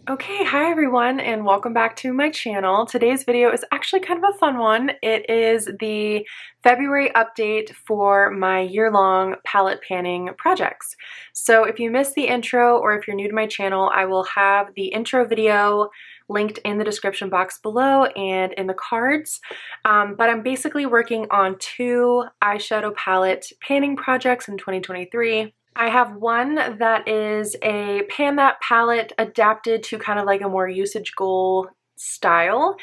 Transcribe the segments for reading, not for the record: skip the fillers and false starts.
Okay, hi everyone and welcome back to my channel. Today's video is actually kind of a fun one. It is the February update for my year-long palette panning projects. So if you missed the intro or if you're new to my channel, I will have the intro video linked in the description box below and in the cards. But I'm basically working on two eyeshadow palette panning projects in 2023. I have one that is a pan that palette adapted to kind of like a more usage goal style,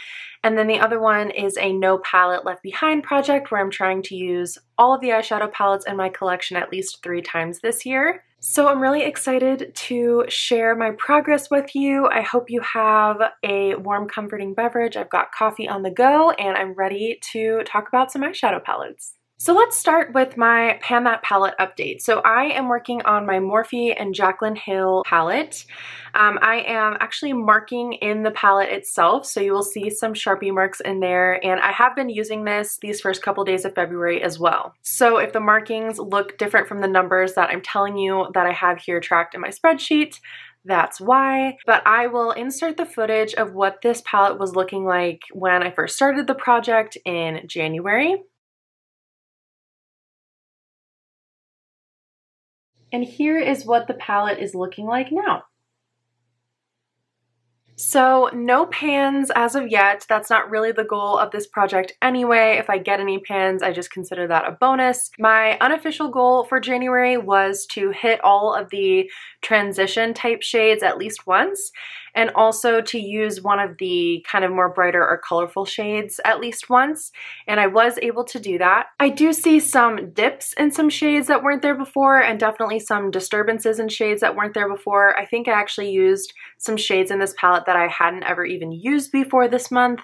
and then the other one is a no palette left behind project where I'm trying to use all of the eyeshadow palettes in my collection at least 3 times this year. So I'm really excited to share my progress with you. I hope you have a warm, comforting beverage. I've got coffee on the go and I'm ready to talk about some eyeshadow palettes. So let's start with my Pan That Palette update. So I am working on my Morphe and Jaclyn Hill palette. I am actually marking in the palette itself, so you will see some Sharpie marks in there, and I have been using this these first couple days of February as well. So if the markings look different from the numbers that I'm telling you that I have here tracked in my spreadsheet, that's why. But I will insert the footage of what this palette was looking like when I first started the project in January. And here is what the palette is looking like now. So no pans as of yet. That's not really the goal of this project anyway. If I get any pans, I just consider that a bonus. My unofficial goal for January was to hit all of the transition type shades at least once, and also to use one of the kind of more brighter or colorful shades at least once, and I was able to do that. I do see some dips in some shades that weren't there before, and definitely some disturbances in shades that weren't there before. I think I actually used some shades in this palette that I hadn't ever even used before this month.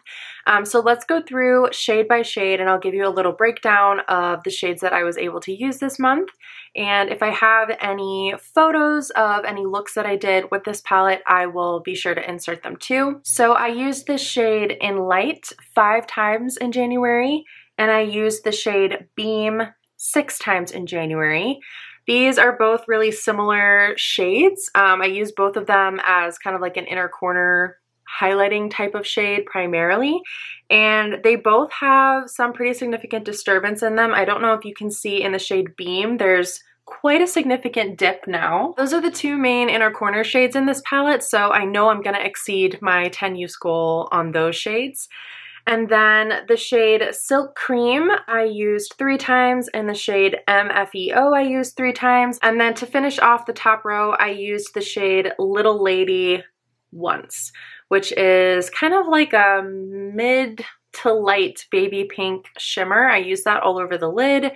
So let's go through shade by shade and I'll give you a little breakdown of the shades that I was able to use this month. And if I have any photos of any looks that I did with this palette, I will be sure to insert them too. So I used this shade in Light 5 times in January, and I used the shade Beam 6 times in January. These are both really similar shades. I use both of them as kind of like an inner corner highlighting type of shade primarily, and they both have some pretty significant disturbance in them. I don't know if you can see in the shade Beam, there's quite a significant dip now. Those are the 2 main inner corner shades in this palette, so I know I'm gonna exceed my 10 use goal on those shades. And then the shade Silk Cream I used 3 times, and the shade MFEO I used 3 times. And then to finish off the top row, I used the shade Little Lady once, which is kind of like a mid to light baby pink shimmer. I used that all over the lid,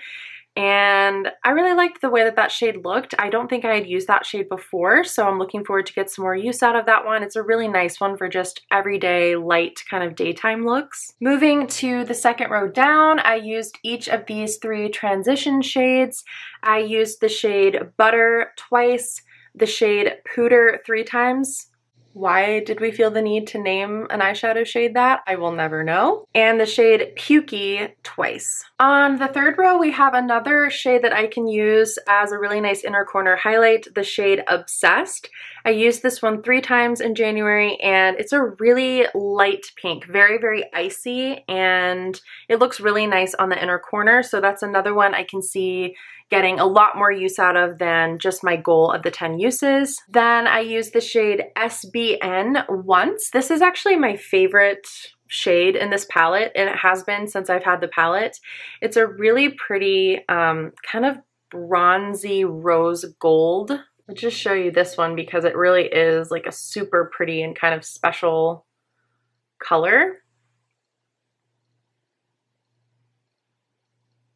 and I really liked the way that that shade looked. I don't think I had used that shade before, so I'm looking forward to get some more use out of that one. It's a really nice one for just everyday light kind of daytime looks. Moving to the second row down, I used each of these 3 transition shades. I used the shade Butter twice, the shade Pooter 3 times. Why did we feel the need to name an eyeshadow shade that? I will never know. And the shade Pukey twice. On the third row, we have another shade that I can use as a really nice inner corner highlight, the shade Obsessed. I used this one 3 times in January, and it's a really light pink, very, very icy, and it looks really nice on the inner corner. So that's another one I can see getting a lot more use out of than just my goal of the 10 uses. Then I used the shade SBN once. This is actually my favorite shade in this palette, and it has been since I've had the palette. It's a really pretty kind of bronzy rose gold. I'll just show you this one because it really is like a super pretty and kind of special color.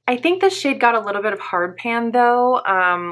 I think this shade got a little bit of hard pan though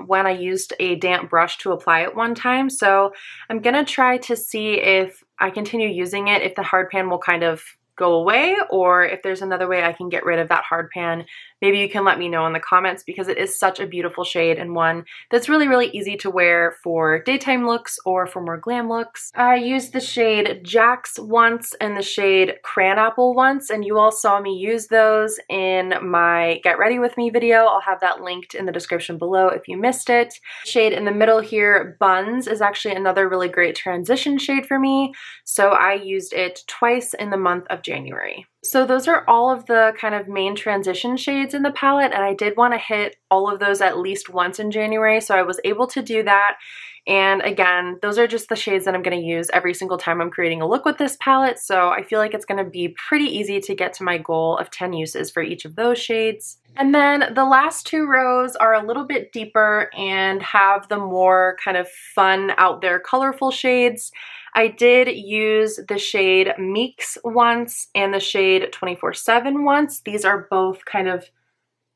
when I used a damp brush to apply it one time, so I'm gonna try to see if I continue using it, if the hard pan will kind of go away, or if there's another way I can get rid of that hard pan, maybe you can let me know in the comments, because it is such a beautiful shade and one that's really, really easy to wear for daytime looks or for more glam looks. I used the shade Jax once and the shade Cranapple once, and you all saw me use those in my Get Ready With Me video. I'll have that linked in the description below if you missed it. Shade in the middle here, Buns, is actually another really great transition shade for me, so I used it twice in the month of January. So those are all of the kind of main transition shades in the palette, and I did want to hit all of those at least once in January, so I was able to do that. And again, those are just the shades that I'm going to use every single time I'm creating a look with this palette, so I feel like it's going to be pretty easy to get to my goal of 10 uses for each of those shades. And then the last two rows are a little bit deeper and have the more kind of fun, out there, colorful shades. I did use the shade Meeks once and the shade 24/7 once. These are both kind of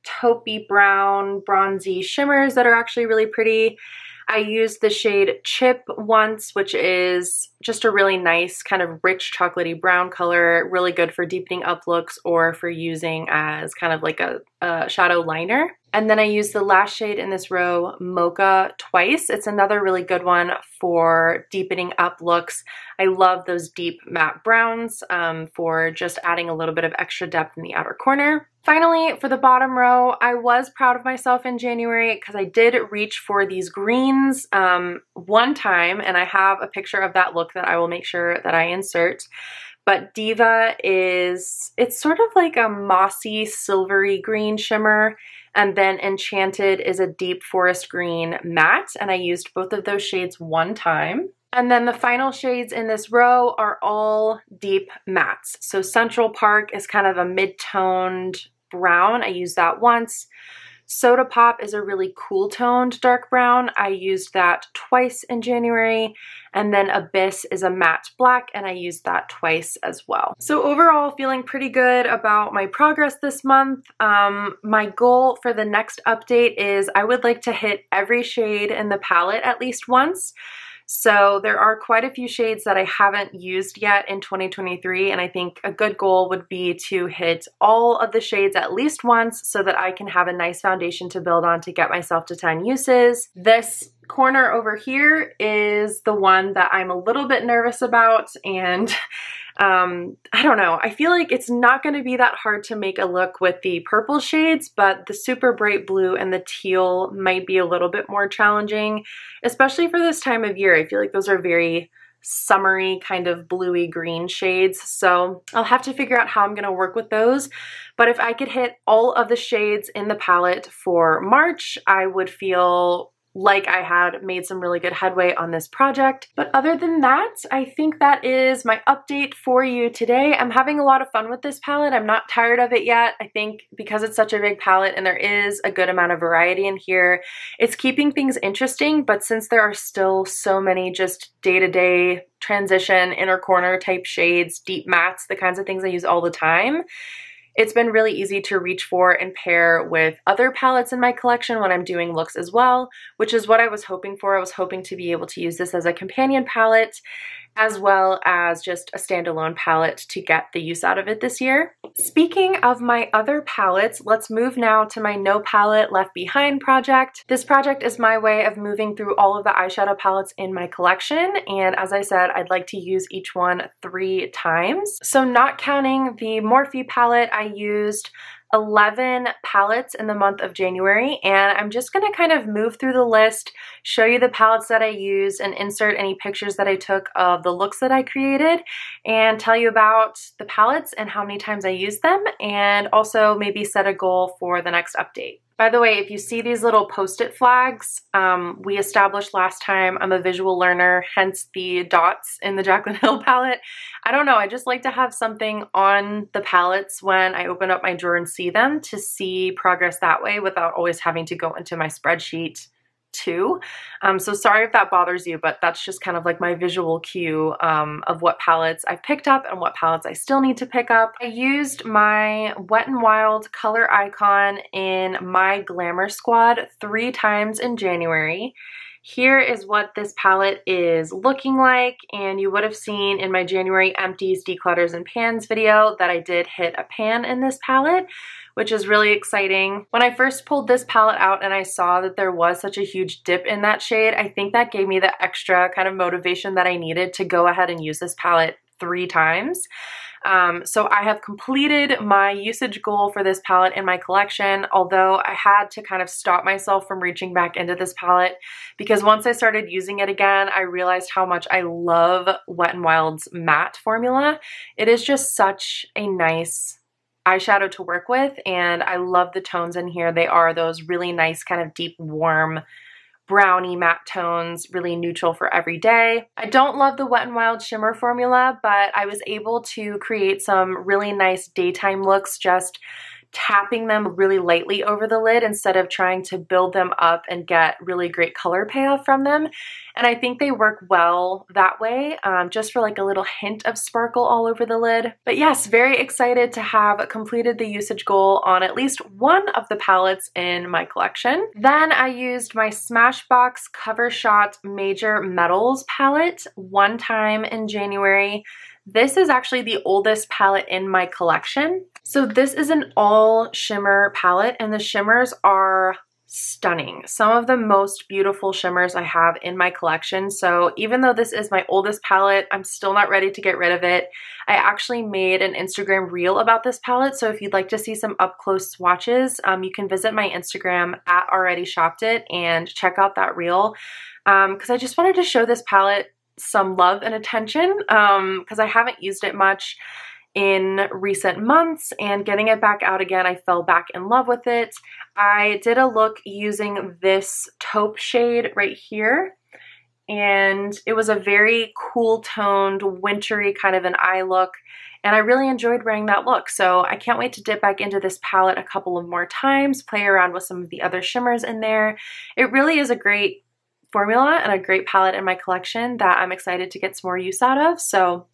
taupey brown, bronzy shimmers that are actually really pretty. I used the shade Chip once, which is just a really nice kind of rich chocolatey brown color, really good for deepening up looks or for using as kind of like a shadow liner. And then I used the last shade in this row, Mocha, twice. It's another really good one for deepening up looks. I love those deep matte browns for just adding a little bit of extra depth in the outer corner. Finally, for the bottom row, I was proud of myself in January because I did reach for these greens one time, and I have a picture of that look that I will make sure that I insert. But Diva it's sort of like a mossy, silvery green shimmer, and then Enchanted is a deep forest green matte, and I used both of those shades one time. And then the final shades in this row are all deep mattes. So Central Park is kind of a mid-toned brown. I used that once. Soda Pop is a really cool toned dark brown. I used that twice in January. And then Abyss is a matte black, and I used that twice as well. So overall, feeling pretty good about my progress this month. My goal for the next update is I would like to hit every shade in the palette at least once. So there are quite a few shades that I haven't used yet in 2023, and I think a good goal would be to hit all of the shades at least once so that I can have a nice foundation to build on to get myself to 10 uses. This corner over here is the one that I'm a little bit nervous about, and I don't know. I feel like it's not going to be that hard to make a look with the purple shades, but the super bright blue and the teal might be a little bit more challenging, especially for this time of year. I feel like those are very summery, kind of bluey green shades, so I'll have to figure out how I'm going to work with those. But if I could hit all of the shades in the palette for March, I would feel like I had made some really good headway on this project. But other than that, I think that is my update for you today. I'm having a lot of fun with this palette. I'm not tired of it yet. I think because it's such a big palette and there is a good amount of variety in here, it's keeping things interesting. But since there are still so many just day-to-day transition, inner corner type shades, deep mattes, the kinds of things I use all the time, it's been really easy to reach for and pair with other palettes in my collection when I'm doing looks as well, which is what I was hoping for. I was hoping to be able to use this as a companion palette as well as just a standalone palette to get the use out of it this year. Speaking of my other palettes, let's move now to my No Palette Left Behind project. This project is my way of moving through all of the eyeshadow palettes in my collection, and as I said, I'd like to use each one 3 times. So not counting the Morphe palette, I used 11 palettes in the month of January, and I'm just going to kind of move through the list, show you the palettes that I used, and insert any pictures that I took of the looks that I created, and tell you about the palettes and how many times I used them, and also maybe set a goal for the next update. By the way, if you see these little post-it flags, we established last time I'm a visual learner, hence the dots in the Jaclyn Hill palette. I don't know, I just like to have something on the palettes when I open up my drawer and see them, to see progress that way without always having to go into my spreadsheet too. So sorry if that bothers you, but that's just kind of like my visual cue of what palettes I've picked up and what palettes I still need to pick up. I used my Wet n Wild color icon in my Glamour Squad 3 times in January. Here is what this palette is looking like, and you would have seen in my January empties, declutters, and pans video that I did hit a pan in this palette, which is really exciting. When I first pulled this palette out and I saw that there was such a huge dip in that shade, I think that gave me the extra kind of motivation that I needed to go ahead and use this palette 3 times. So I have completed my usage goal for this palette in my collection, although I had to kind of stop myself from reaching back into this palette because once I started using it again, I realized how much I love Wet n Wild's matte formula. It is just such a nice eyeshadow to work with, and I love the tones in here. They are those really nice kind of deep, warm, brownie matte tones, really neutral for every day. I don't love the Wet n Wild shimmer formula, but I was able to create some really nice daytime looks just tapping them really lightly over the lid instead of trying to build them up and get really great color payoff from them. And I think they work well that way, just for like a little hint of sparkle all over the lid. But yes, very excited to have completed the usage goal on at least one of the palettes in my collection. Then I used my Smashbox Cover Shot Major Metals palette one time in January. This is actually the oldest palette in my collection. So this is an all shimmer palette, and the shimmers are stunning. Some of the most beautiful shimmers I have in my collection. So even though this is my oldest palette, I'm still not ready to get rid of it. I actually made an Instagram reel about this palette, so if you'd like to see some up close swatches, you can visit my Instagram at alreadyshoppedit and check out that reel, because I just wanted to show this palette some love and attention, because I haven't used it much in recent months, and getting it back out again, I fell back in love with it. I did a look using this taupe shade right here, and it was a very cool toned, wintry kind of an eye look, and I really enjoyed wearing that look. So I can't wait to dip back into this palette a couple of more times, play around with some of the other shimmers in there. It really is a great formula and a great palette in my collection that I'm excited to get some more use out of, so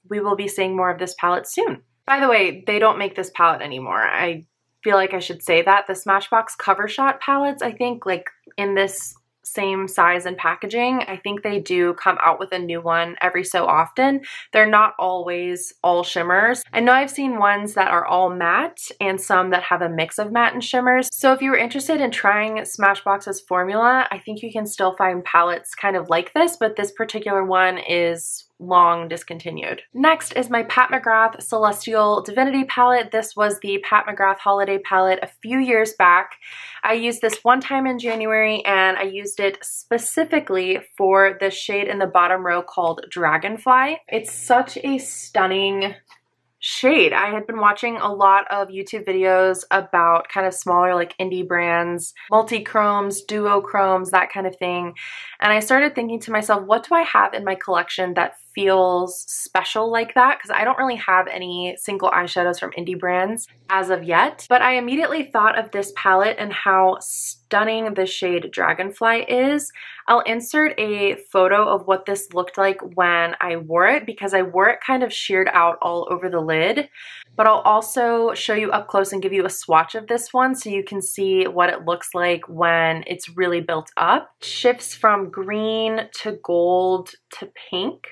we will be seeing more of this palette soon. By the way, they don't make this palette anymore. I feel like I should say that. The Smashbox Cover Shot palettes, I think, like in this same size and packaging, I think they do come out with a new one every so often. They're not always all shimmers. I know I've seen ones that are all matte and some that have a mix of matte and shimmers. So if you were interested in trying Smashbox's formula, I think you can still find palettes kind of like this, but this particular one is long discontinued. Next is my Pat McGrath Celestial Divinity palette. This was the Pat McGrath holiday palette a few years back. I used this one time in January, and I used it specifically for the shade in the bottom row called Dragonfly. It's such a stunning shade. I had been watching a lot of YouTube videos about kind of smaller like indie brands, multi-chromes, duochromes, that kind of thing. And I started thinking to myself, what do I have in my collection that feels special like that? Because I don't really have any single eyeshadows from indie brands as of yet. But I immediately thought of this palette and how stunning the shade Dragonfly is. I'll insert a photo of what this looked like when I wore it, because I wore it kind of sheared out all over the lid. But I'll also show you up close and give you a swatch of this one so you can see what it looks like when it's really built up. It shifts from green to gold to pink,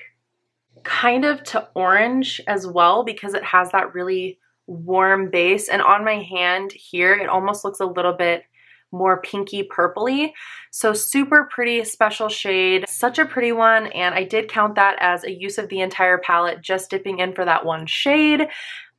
kind of to orange as well, because it has that really warm base. And on my hand here, it almost looks a little bit more pinky purpley. So super pretty, special shade, such a pretty one. And I did count that as a use of the entire palette, just dipping in for that one shade.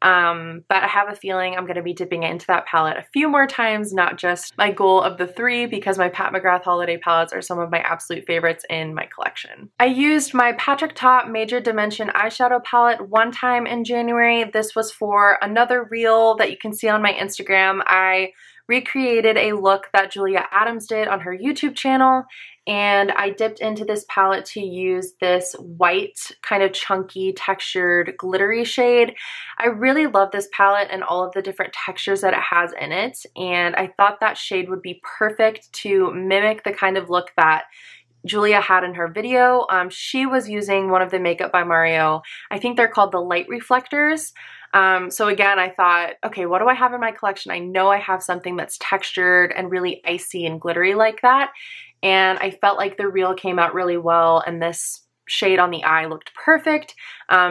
But I have a feeling I'm going to be dipping into that palette a few more times, not just my goal of the 3, because my Pat McGrath holiday palettes are some of my absolute favorites in my collection. I used my Patrick Ta Major Dimension eyeshadow palette one time in January. This was for another reel that you can see on my Instagram. I recreated a look that Julia Adams did on her YouTube channel, and I dipped into this palette to use this white, kind of chunky, textured, glittery shade. I really love this palette and all of the different textures that it has in it, and I thought that shade would be perfect to mimic the kind of look that Julia had in her video. She was using one of the Makeup by Mario, I think they're called the light reflectors. So again, I thought, okay, what do I have in my collection? I know I have something that's textured and really icy and glittery like that. and I felt like the reel came out really well, and this shade on the eye looked perfect.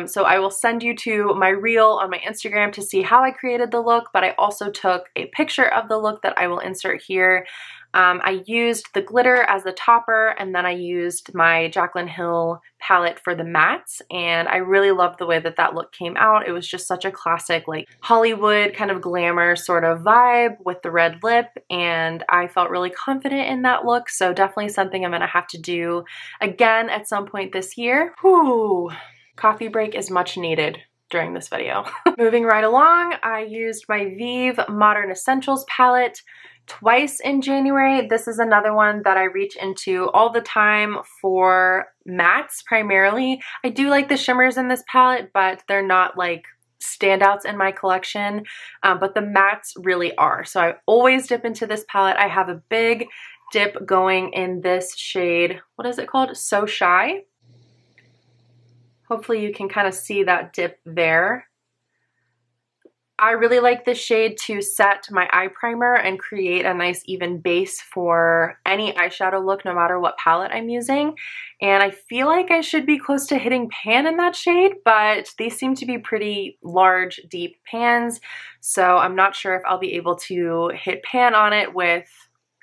So I will send you to my reel on my Instagram to see how I created the look, but I also took a picture of the look that I will insert here. I used the glitter as the topper, and then I used my Jaclyn Hill palette for the mattes, and I really loved the way that that look came out. It was just such a classic, like, Hollywood kind of glamour sort of vibe with the red lip, and I felt really confident in that look, so definitely something I'm gonna have to do again at some point this year. Whew. Coffee break is much needed during this video. Moving right along, I used my Vive Modern Essentials palette twice in January. This is another one that I reach into all the time for mattes primarily. I do like the shimmers in this palette, but they're not like standouts in my collection, but the mattes really are. So I always dip into this palette. I have a big dip going in this shade. What is it called? So Shy. Hopefully you can kind of see that dip there. I really like this shade to set my eye primer and create a nice even base for any eyeshadow look, no matter what palette I'm using. And I feel like I should be close to hitting pan in that shade, but these seem to be pretty large, deep pans. So I'm not sure if I'll be able to hit pan on it with,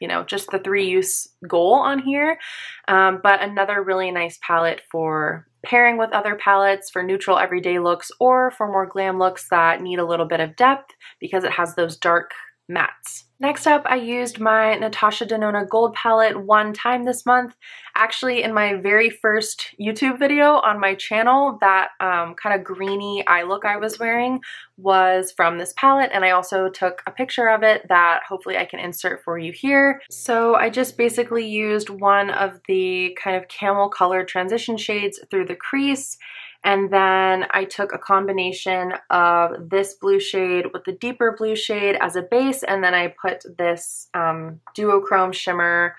you know, just the 3-use goal on here. But another really nice palette for pairing with other palettes for neutral everyday looks or for more glam looks that need a little bit of depth because it has those dark mattes. Next up, I used my Natasha Denona Gold palette one time this month. Actually, in my very first YouTube video on my channel, that kind of greeny eye look I was wearing was from this palette, and I also took a picture of it that hopefully I can insert for you here. So I just basically used one of the kind of camel color transition shades through the crease, and then I took a combination of this blue shade with the deeper blue shade as a base, and then I put this duochrome shimmer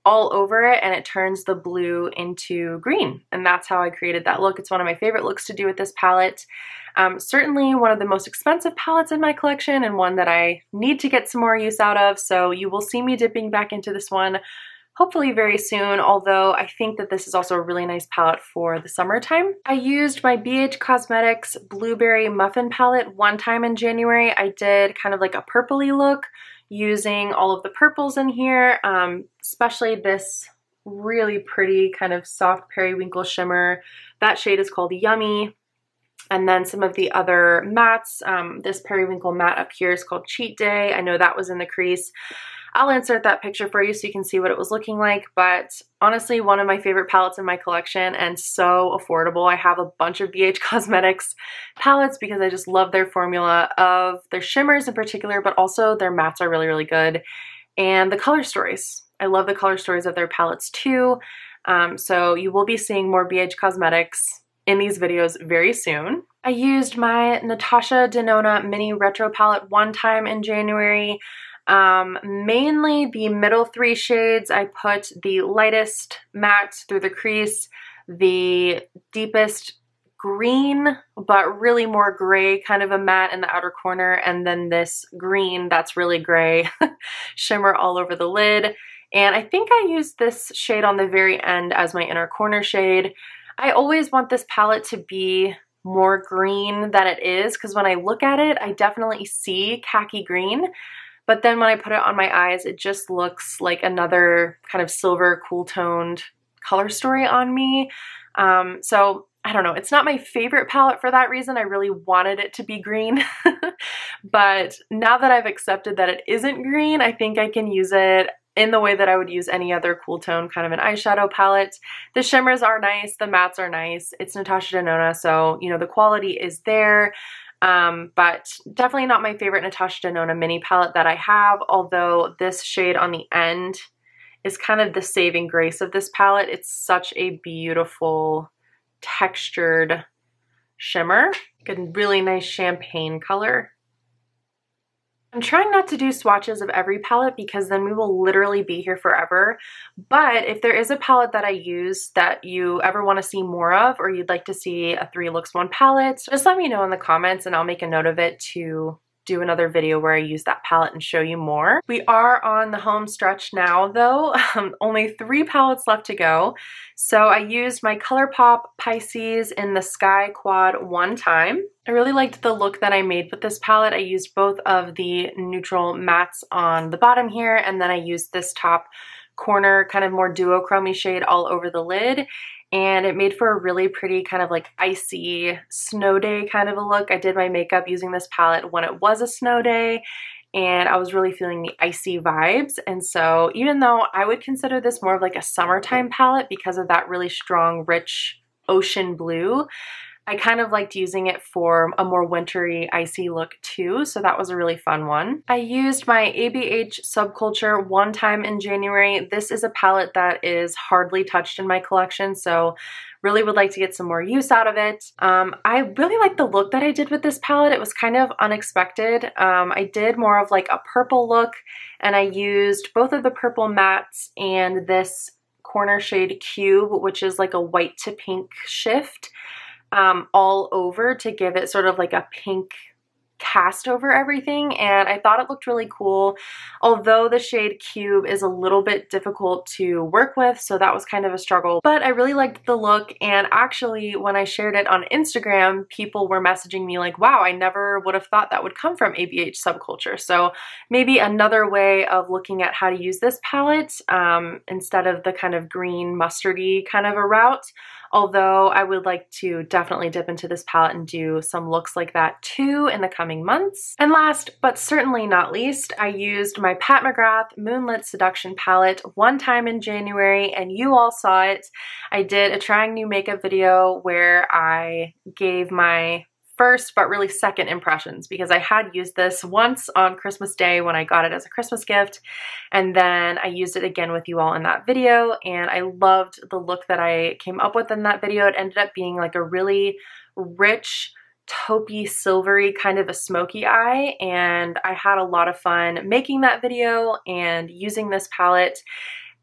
all over it, and it turns the blue into green. And that's how I created that look. It's one of my favorite looks to do with this palette. Certainly one of the most expensive palettes in my collection, and one that I need to get some more use out of. So you will see me dipping back into this one hopefully very soon, although I think that this is also a really nice palette for the summertime. I used my BH Cosmetics Blueberry Muffin palette one time in January. I did kind of like a purpley look using all of the purples in here, especially this really pretty kind of soft periwinkle shimmer. That shade is called Yummy. And then some of the other mattes, this periwinkle matte up here is called Cheat Day. I know that was in the crease. I'll insert that picture for you so you can see what it was looking like, but honestly, one of my favorite palettes in my collection and so affordable. I have a bunch of BH Cosmetics palettes because I just love their formula of their shimmers in particular, but also their mattes are really, really good. And the color stories. I love the color stories of their palettes too. So you will be seeing more BH Cosmetics in these videos very soon. I used my Natasha Denona Mini Retro palette one time in January. Mainly the middle 3 shades. I put the lightest matte through the crease, the deepest green, but really more gray kind of a matte in the outer corner, and then this green that's really gray shimmer all over the lid. And I think I used this shade on the very end as my inner corner shade. I always want this palette to be more green than it is, because when I look at it, I definitely see khaki green. But then when I put it on my eyes, it just looks like another kind of silver, cool-toned color story on me. So I don't know. It's not my favorite palette for that reason. I really wanted it to be green. But now that I've accepted that it isn't green, I think I can use it in the way that I would use any other cool tone kind of an eyeshadow palette. The shimmers are nice. The mattes are nice. It's Natasha Denona, so, you know, the quality is there. But definitely not my favorite Natasha Denona mini palette that I have, although this shade on the end is kind of the saving grace of this palette. It's such a beautiful textured shimmer. Like a really nice champagne color. I'm trying not to do swatches of every palette because then we will literally be here forever. But if there is a palette that I use that you ever want to see more of, or you'd like to see a 3 looks 1 palette, just let me know in the comments and I'll make a note of it to do another video where I use that palette and show you more. We are on the home stretch now though. Only 3 palettes left to go. So I used my ColourPop Pisces in the Sky Quad one time. I really liked the look that I made with this palette. I used both of the neutral mattes on the bottom here, and then I used this top corner kind of more duochrome shade all over the lid. And it made for a really pretty kind of like icy snow day kind of a look. I did my makeup using this palette when it was a snow day, and I was really feeling the icy vibes. And so even though I would consider this more of like a summertime palette because of that really strong, rich ocean blue, I kind of liked using it for a more wintry, icy look too, so that was a really fun one. I used my ABH Subculture one time in January. This is a palette that is hardly touched in my collection, so really would like to get some more use out of it. I really like the look that I did with this palette. It was kind of unexpected. I did more of like a purple look, and I used both of the purple mattes and this corner shade Cube, which is like a white to pink shift. All over to give it sort of like a pink cast over everything, and I thought it looked really cool, although the shade Cube is a little bit difficult to work with, so that was kind of a struggle, but I really liked the look. And actually when I shared it on Instagram, people were messaging me like, wow, I never would have thought that would come from ABH Subculture. So maybe another way of looking at how to use this palette instead of the kind of green mustardy kind of a route. Although I would like to definitely dip into this palette and do some looks like that too in the coming months. And last but certainly not least, I used my Pat McGrath Moonlit Seduction palette one time in January, and you all saw it. I did a trying new makeup video where I gave my first but really second impressions, because I had used this once on Christmas Day when I got it as a Christmas gift, and then I used it again with you all in that video, and I loved the look that I came up with in that video. It ended up being like a really rich taupey silvery kind of a smoky eye, and I had a lot of fun making that video and using this palette.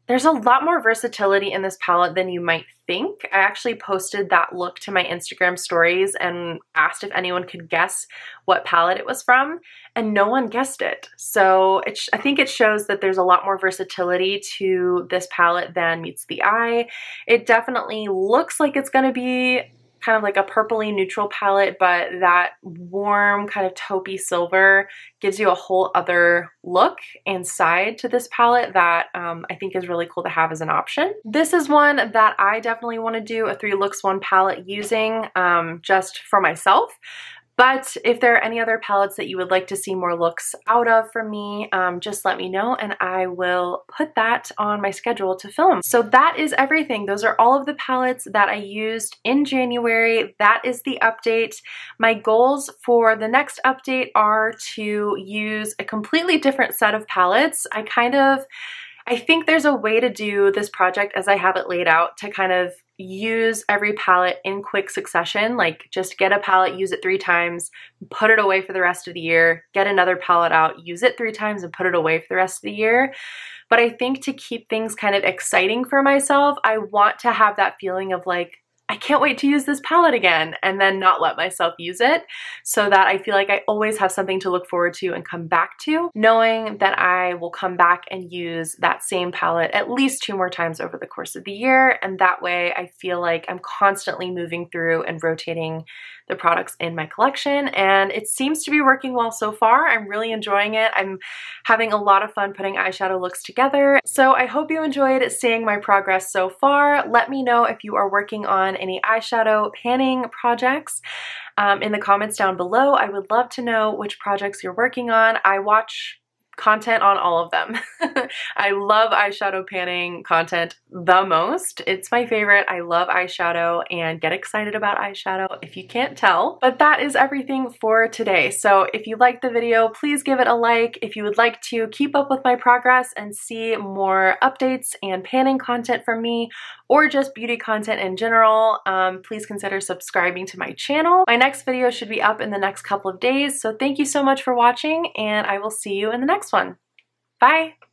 There's a lot more versatility in this palette than you might think. I actually posted that look to my Instagram stories and asked if anyone could guess what palette it was from, and no one guessed it. So I think it shows that there's a lot more versatility to this palette than meets the eye. It definitely looks like it's going to be kind of like a purpley neutral palette, but that warm kind of taupey silver gives you a whole other look and side to this palette that I think is really cool to have as an option. This is one that I definitely want to do a 3 looks 1 palette using just for myself. But if there are any other palettes that you would like to see more looks out of from me, just let me know and I will put that on my schedule to film. So that is everything. Those are all of the palettes that I used in January. That is the update. My goals for the next update are to use a completely different set of palettes. I think there's a way to do this project as I have it laid out to kind of use every palette in quick succession, like just get a palette, use it 3 times, put it away for the rest of the year, get another palette out, use it 3 times and put it away for the rest of the year. But I think to keep things kind of exciting for myself, I want to have that feeling of like, I can't wait to use this palette again, and then not let myself use it, so that I feel like I always have something to look forward to and come back to, knowing that I will come back and use that same palette at least 2 more times over the course of the year, and that way I feel like I'm constantly moving through and rotating the products in my collection, and it seems to be working well so far. I'm really enjoying it. I'm having a lot of fun putting eyeshadow looks together, so I hope you enjoyed seeing my progress so far. Let me know if you are working on any eyeshadow panning projects in the comments down below. I would love to know which projects you're working on. I watch content on all of them. I love eyeshadow panning content the most. It's my favorite. I love eyeshadow and get excited about eyeshadow if you can't tell. But that is everything for today. So if you liked the video, please give it a like. If you would like to keep up with my progress and see more updates and panning content from me, or just beauty content in general, please consider subscribing to my channel. My next video should be up in the next couple of days, so thank you so much for watching, and I will see you in the next one. Bye!